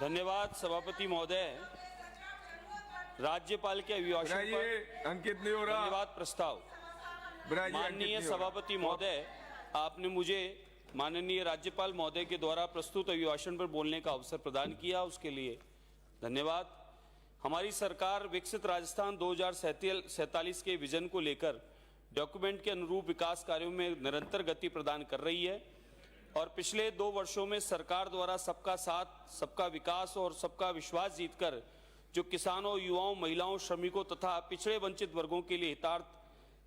धन्यवाद सभापति महोदय। राज्यपाल के अभिभाषण पर अंकित नहीं हो रहा। धन्यवाद प्रस्ताव। माननीय सभापति महोदय, आपने मुझे माननीय राज्यपाल महोदय के द्वारा प्रस्तुत अभिभाषण पर बोलने का अवसर प्रदान किया, उसके लिए धन्यवाद। हमारी सरकार विकसित राजस्थान 2047 के विजन को लेकर डॉक्यूमेंट के अनुरूप विकास कार्यों में निरंतर गति प्रदान कर रही है और पिछले 2 वर्षों में सरकार द्वारा सबका साथ, सबका विकास और सबका विश्वास जीतकर जो किसानों, युवाओं, महिलाओं, श्रमिकों तथा पिछड़े वंचित वर्गों के लिए हितार्थ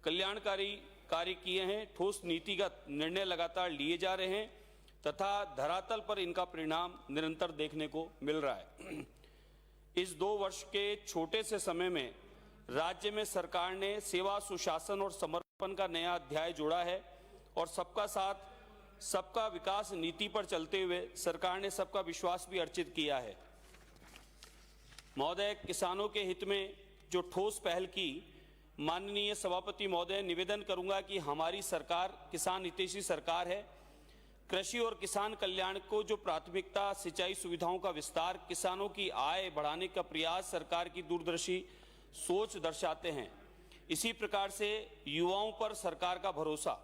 कल्याणकारी कार्य किए हैं। ठोस नीतिगत निर्णय लगातार लिए जा रहे हैं तथा धरातल पर इनका परिणाम निरंतर देखने को मिल रहा है। इस 2 वर्ष के छोटे से समय में राज्य में सरकार ने सेवा, सुशासन और समर्पण का नया अध्याय जोड़ा है और सबका साथ, सबका विकास नीति पर चलते हुए सरकार ने सबका विश्वास भी अर्जित किया है। महोदय, किसानों के हित में जो ठोस पहल की, माननीय सभापति महोदय, निवेदन करूंगा कि हमारी सरकार किसान हितैषी सरकार है। कृषि और किसान कल्याण को जो प्राथमिकता, सिंचाई सुविधाओं का विस्तार, किसानों की आय बढ़ाने का प्रयास सरकार की दूरदर्शी सोच दर्शाते हैं। इसी प्रकार से युवाओं पर सरकार का भरोसा,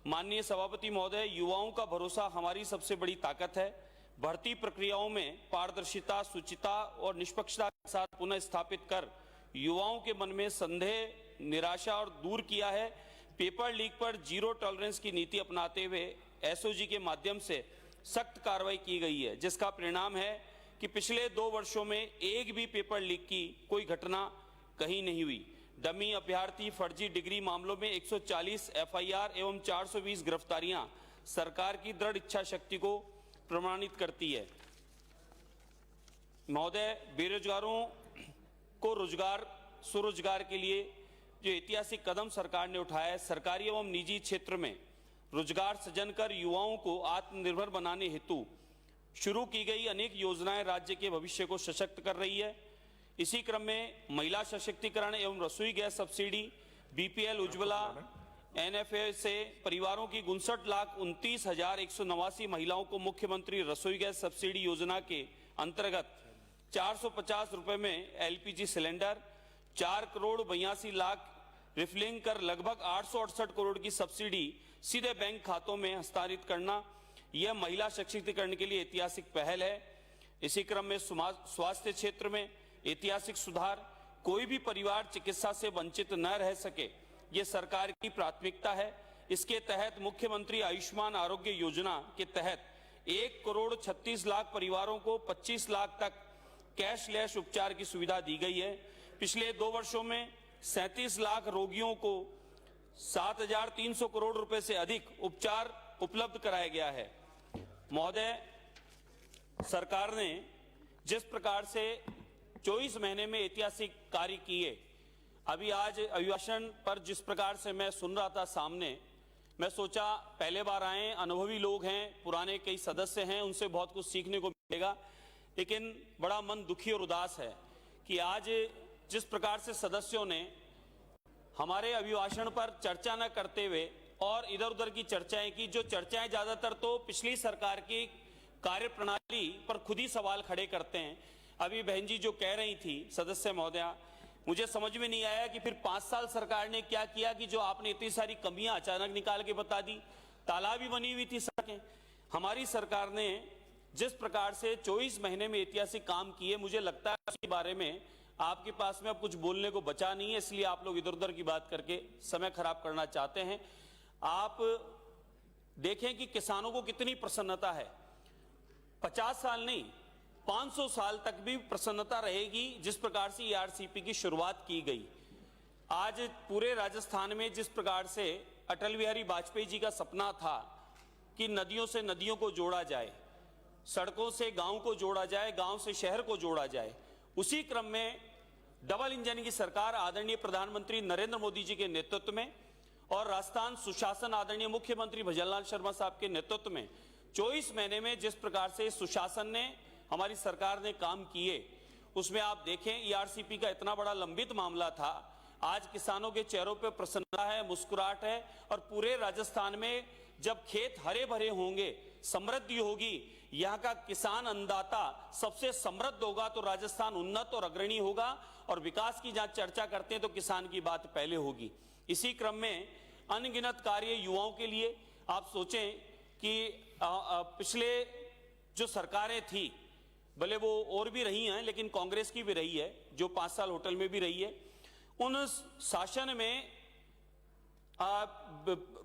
माननीय सभापति महोदय, युवाओं का भरोसा हमारी सबसे बड़ी ताकत है। भर्ती प्रक्रियाओं में पारदर्शिता, शुचिता और निष्पक्षता के साथ पुनः स्थापित कर युवाओं के मन में संदेह, निराशा और दूर किया है। पेपर लीक पर जीरो टॉलरेंस की नीति अपनाते हुए एसओजी के माध्यम से सख्त कार्रवाई की गई है, जिसका परिणाम है कि पिछले 2 वर्षों में एक भी पेपर लीक की कोई घटना कहीं नहीं हुई। डमी अभ्यर्थी, फर्जी डिग्री मामलों में 140 एफआईआर एवं 420 गिरफ्तारियां सरकार की दृढ़ इच्छा शक्ति को प्रमाणित करती है। महोदय, बेरोजगारों को रोजगार, स्वरोजगार के लिए जो ऐतिहासिक कदम सरकार ने उठाया है, सरकारी एवं निजी क्षेत्र में रोजगार सृजन कर युवाओं को आत्मनिर्भर बनाने हेतु शुरू की गई अनेक योजनाएं राज्य के भविष्य को सशक्त कर रही है। इसी क्रम में महिला सशक्तिकरण एवं रसोई gas subsidy, BPL, Ujjwala, NFA से परिवारों की 59,29,189 महिलाओं को मुख्यमंत्री रसोई गैस सब्सिडी योजना के अंतर्गत 450 रुपए में LPG cylinder, 4 crore 82 lakh refilling कर लगभग 868 करोड़ की सब्सिडी सीधे बैंक खातों में हस्तांतरित करना, यह महिला सशक्तिकरण के लिए ऐतिहासिक पहल है। इसी क्रम में स्वास्थ्य क्षेत्र में ऐतिहासिक सुधार, कोई भी परिवार चिकित्सा से वंचित न रह सके, ये सरकार की प्राथमिकता है। इसके तहत मुख्यमंत्री आयुष्मान आरोग्य योजना के तहत 1 करोड़ 36 लाख परिवारों को 25 लाख तक कैशलेस उपचार की सुविधा दी गई है। पिछले 2 वर्षों में 37 लाख रोगियों को 7,300 करोड़ रुपए से अधिक उपचार उपलब्ध कराया गया है। महोदय, सरकार ने जिस प्रकार से 24 महीने में ऐतिहासिक कार्य किए, अभी आज अभिभाषण पर जिस प्रकार से मैं सुन रहा था सामने, मैं सोचा पहले बार आए, अनुभवी लोग हैं, पुराने कई सदस्य हैं, उनसे बहुत कुछ सीखने को मिलेगा। लेकिन बड़ा मन दुखी और उदास है कि आज जिस प्रकार से सदस्यों ने हमारे अभिभाषण पर चर्चा न करते हुए और इधर उधर की चर्चाएं की, जो चर्चाएं ज्यादातर तो पिछली सरकार की कार्यप्रणाली पर खुद ही सवाल खड़े करते हैं। अभी बहन जी जो कह रही थी, सदस्य महोदया, मुझे समझ में नहीं आया कि फिर 5 साल सरकार ने क्या किया कि जो आपने इतनी सारी कमियां अचानक निकाल के बता दी। तालाब भी बनी हुई थी सड़कें। हमारी सरकार ने जिस प्रकार से 24 महीने में ऐतिहासिक काम किए, मुझे लगता है उसके बारे में आपके पास में अब कुछ बोलने को बचा नहीं है, इसलिए आप लोग इधर उधर की बात करके समय खराब करना चाहते हैं। आप देखें कि किसानों को कितनी प्रसन्नता है। 50 साल नहीं, 500 साल तक भी प्रसन्नता रहेगी जिस प्रकार से ईआरसीपी की शुरुआत की गई। आज पूरे राजस्थान में जिस प्रकार से अटल बिहारी वाजपेयी जी का सपना था कि नदियों से नदियों को जोड़ा जाए, सड़कों से गांव को जोड़ा जाए, गांव से शहर को जोड़ा जाए, उसी क्रम में डबल इंजन की सरकार आदरणीय प्रधानमंत्री नरेंद्र मोदी जी के नेतृत्व में और राजस्थान सुशासन आदरणीय मुख्यमंत्री भजनलाल शर्मा साहब के नेतृत्व में 24 महीने में जिस प्रकार से सुशासन ने, हमारी सरकार ने काम किए, उसमें आप देखें ईआरसीपी का इतना बड़ा लंबित मामला था, आज किसानों के चेहरों पर प्रसन्नता है, मुस्कुराहट है और पूरे राजस्थान में जब खेत हरे भरे होंगे समृद्धि होगी, यहाँ का किसान अन्नदाता सबसे समृद्ध होगा तो राजस्थान उन्नत और अग्रणी होगा। और विकास की जहां चर्चा करते हैं तो किसान की बात पहले होगी। इसी क्रम में अनगिनत कार्य युवाओं के लिए, आप सोचें कि पिछले जो सरकारें थी, भले वो और भी रही हैं, लेकिन कांग्रेस की भी रही है जो 5 साल होटल में भी रही है, उन शासन में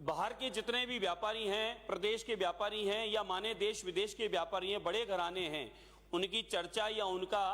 बाहर के जितने भी व्यापारी हैं, प्रदेश के व्यापारी हैं या माने देश विदेश के व्यापारी हैं, बड़े घराने हैं, उनकी चर्चा या उनका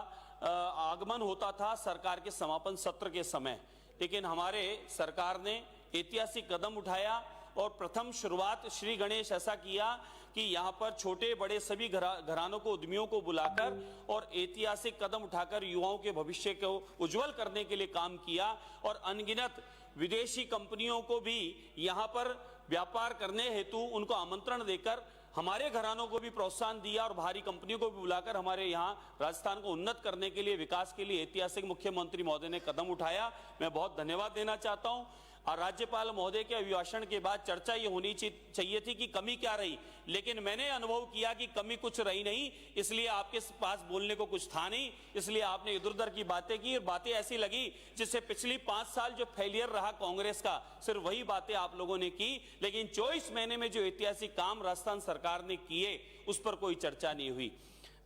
आगमन होता था सरकार के समापन सत्र के समय। लेकिन हमारे सरकार ने ऐतिहासिक कदम उठाया और प्रथम शुरुआत श्री गणेश ऐसा किया कि यहाँ पर छोटे बड़े सभी घरानों को, उद्यमियों को बुलाकर और ऐतिहासिक कदम उठाकर युवाओं के भविष्य को उज्जवल करने के लिए काम किया। और अनगिनत विदेशी कंपनियों को भी यहाँ पर व्यापार करने हेतु उनको आमंत्रण देकर हमारे घरानों को भी प्रोत्साहन दिया और बाहरी कंपनियों को भी बुलाकर हमारे यहाँ राजस्थान को उन्नत करने के लिए, विकास के लिए ऐतिहासिक मुख्यमंत्री महोदय ने कदम उठाया। मैं बहुत धन्यवाद देना चाहता हूँ। और राज्यपाल महोदय के अभिभाषण के बाद चर्चा ये होनी चाहिए थी कि कमी क्या रही, लेकिन मैंने अनुभव किया कि कमी कुछ रही नहीं, इसलिए आपके पास बोलने को कुछ था नहीं, इसलिए आपने इधर उधर की बातें की और बातें ऐसी लगी जिससे पिछली 5 साल जो फेलियर रहा कांग्रेस का, सिर्फ वही बातें आप लोगों ने की। लेकिन 24 महीने में जो ऐतिहासिक काम राजस्थान सरकार ने किए उस पर कोई चर्चा नहीं हुई।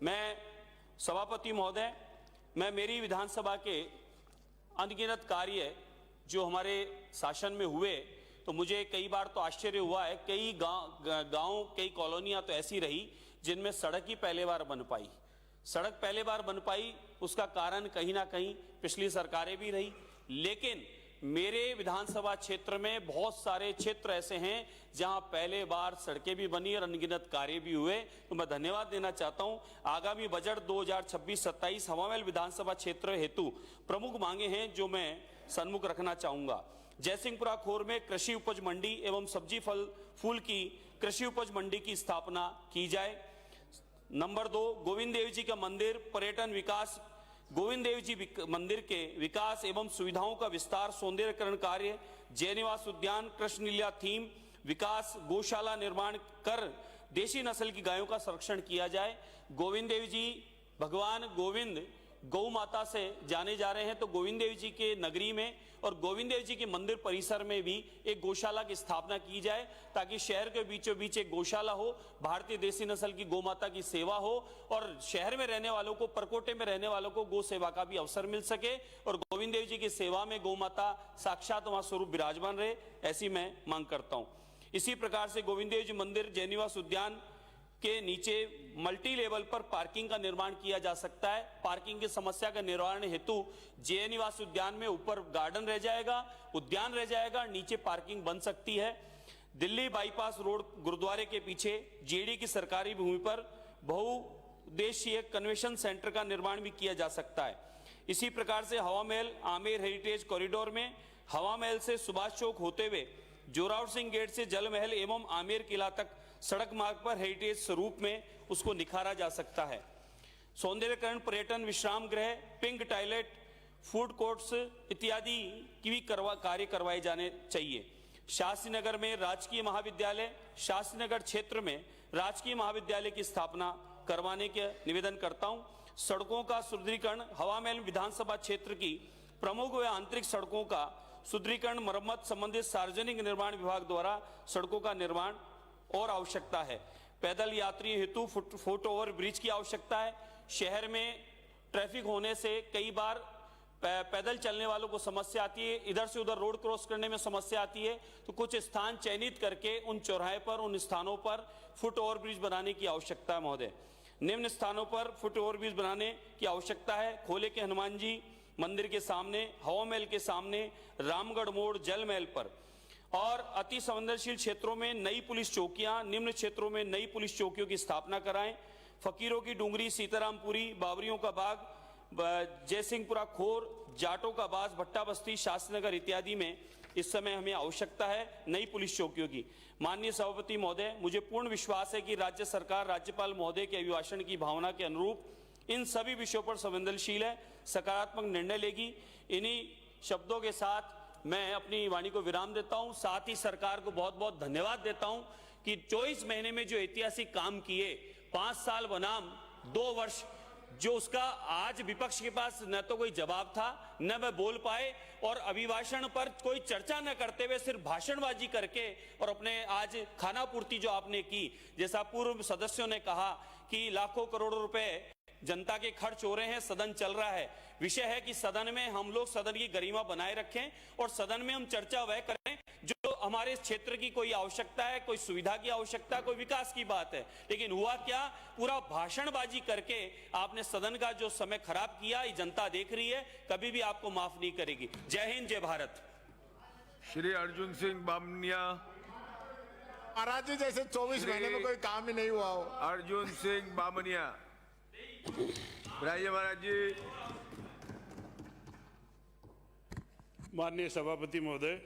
मैं सभापति महोदय, मैं मेरी विधानसभा के अनगिनत कार्य जो हमारे शासन में हुए, तो मुझे कई बार तो आश्चर्य हुआ है, कई गांव कई कॉलोनियां तो ऐसी रही जिनमें सड़क ही पहले बार बन पाई। सड़क पहले बार बन पाई, उसका कारण कहीं ना कहीं पिछली सरकारें भी रही। लेकिन मेरे विधानसभा क्षेत्र में बहुत सारे क्षेत्र ऐसे हैं जहां पहले बार सड़कें भी बनी और अनगिनत कार्य भी हुए। तो मैं धन्यवाद देना चाहता हूं। आगामी बजट 2026-27 हवामहल विधानसभा क्षेत्र हेतु प्रमुख मांगे हैं जो मैं सन्मुख रखना चाहूंगा। जयसिंहपुरा खोर में कृषि उपज मंडी एवं सब्जी फल फूल की कृषि उपज मंडी की स्थापना की जाए। नंबर 2, गोविंद देव जी का मंदिर पर्यटन विकास, गोविंद देव जी मंदिर के विकास एवं सुविधाओं का विस्तार, सौंदर्यकरण कार्य, जय निवास उद्यान, कृष्ण लीला थीम विकास, गौशाला निर्माण कर देशी नस्ल की गायों का संरक्षण किया जाए। गोविंद देव जी भगवान गोविंद गौ माता से जाने जा रहे हैं, तो गोविंद देव जी के नगरी में और गोविंद देव जी के मंदिर परिसर में भी एक गौशाला की स्थापना की जाए ताकि शहर के बीचों बीच एक गौशाला हो, भारतीय देसी नस्ल की गौ माता की सेवा हो और शहर में रहने वालों को, परकोटे में रहने वालों को गौ सेवा का भी अवसर मिल सके और गोविंद देव जी की सेवा में गौ माता साक्षात वहां स्वरूप विराजमान रहे, ऐसी मैं मांग करता हूं। इसी प्रकार से गोविंद देव जी मंदिर जय निवास उद्यान के नीचे मल्टी लेवल पर पार्किंग का निर्माण किया जा सकता है। पार्किंग की समस्या का निवारण हेतु जय निवास उद्यान में ऊपर गार्डन रह जाएगा, उद्यान रह जाएगा, नीचे पार्किंग बन सकती है। दिल्ली बाईपास रोड गुरुद्वारे के पीछे जेडी की सरकारी भूमि पर बहुउद्देशीय कन्वेंशन सेंटर का निर्माण भी किया जा सकता है। इसी प्रकार से हवा महल आमेर हेरिटेज कॉरिडोर में हवा महल से सुभाष चौक होते हुए जोरावर सिंह गेट से जल महल एवं आमेर किला तक सड़क मार्ग पर हेरिटेज स्वरूप में उसको निखारा जा सकता है। सौंदर्यकरण, पर्यटन, विश्राम गृह, पिंक टॉयलेट, फूड कोर्ट्स इत्यादि की भी कार्य करवाए जाने चाहिए। शास्त्रीनगर में राजकीय महाविद्यालय, शास्त्रीनगर क्षेत्र में राजकीय महाविद्यालय की स्थापना करवाने के निवेदन करता हूं। सड़कों का सुदृढ़ीकरण, हवा महल विधानसभा क्षेत्र की प्रमुख व आंतरिक सड़कों का सुदृढ़ीकरण, मरम्मत संबंधित सार्वजनिक निर्माण विभाग द्वारा सड़कों का निर्माण और आवश्यकता है। पैदल यात्री हेतु फुट ओवर ब्रिज की आवश्यकता है। शहर में ट्रैफिक होने से कई बार पैदल चलने वालों को समस्या आती है, इधर से उधर रोड क्रॉस करने में समस्या आती है, तो कुछ स्थान चयनित करके उन चौराहे पर, उन स्थानों पर फुट ओवर ब्रिज बनाने की आवश्यकता है महोदय। निम्न स्थानों पर फुट ओवर ब्रिज बनाने की आवश्यकता है। खोले के हनुमान जी मंदिर के सामने, हवा महल के सामने, रामगढ़ मोड़, जल महल पर और अति संवेदनशील क्षेत्रों में नई पुलिस चौकियां, निम्न क्षेत्रों में नई पुलिस चौकियों की स्थापना कराएं। फकीरों की डूंगरी, सीतारामपुरी, बाबरियों का बाग, जयसिंहपुरा खोर, जाटों का बाज, भट्टा बस्ती, शास्त्रीनगर इत्यादि में इस समय हमें आवश्यकता है नई पुलिस चौकियों की। माननीय सभापति महोदय, मुझे पूर्ण विश्वास है कि राज्य सरकार राज्यपाल महोदय के अभिभाषण की भावना के अनुरूप इन सभी विषयों पर संवेदनशील है, सकारात्मक निर्णय लेगी। इन्हीं शब्दों के साथ मैं अपनी वाणी को विराम देता हूं। साथ ही सरकार को बहुत बहुत धन्यवाद देता हूं कि 24 महीने में जो ऐतिहासिक काम किए, 5 साल बनाम 2 वर्ष, जो उसका आज विपक्ष के पास न तो कोई जवाब था, न वह बोल पाए, और अभिभाषण पर कोई चर्चा न करते हुए सिर्फ भाषणबाजी करके और अपने आज खाना पूर्ति जो आपने की, जैसा पूर्व सदस्यों ने कहा कि लाखों करोड़ों रुपए जनता के खर्च हो रहे हैं, सदन चल रहा है। विषय है कि सदन में हम लोग सदन की गरिमा बनाए रखें और सदन में हम चर्चा वह करें जो हमारे क्षेत्र की कोई आवश्यकता है, कोई सुविधा की आवश्यकता है, कोई विकास की बात है। लेकिन हुआ क्या, पूरा भाषणबाजी करके आपने सदन का जो समय खराब किया, ये जनता देख रही है, कभी भी आपको माफ नहीं करेगी। जय हिंद, जय भारत। श्री अर्जुन सिंह बामनिया। महाराज जी, जैसे 24 महीने में कोई काम ही नहीं हुआ हो। अर्जुन सिंह बामनिया। महाराज जी। माननीय सभापति महोदय,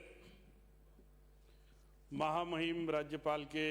महामहिम राज्यपाल के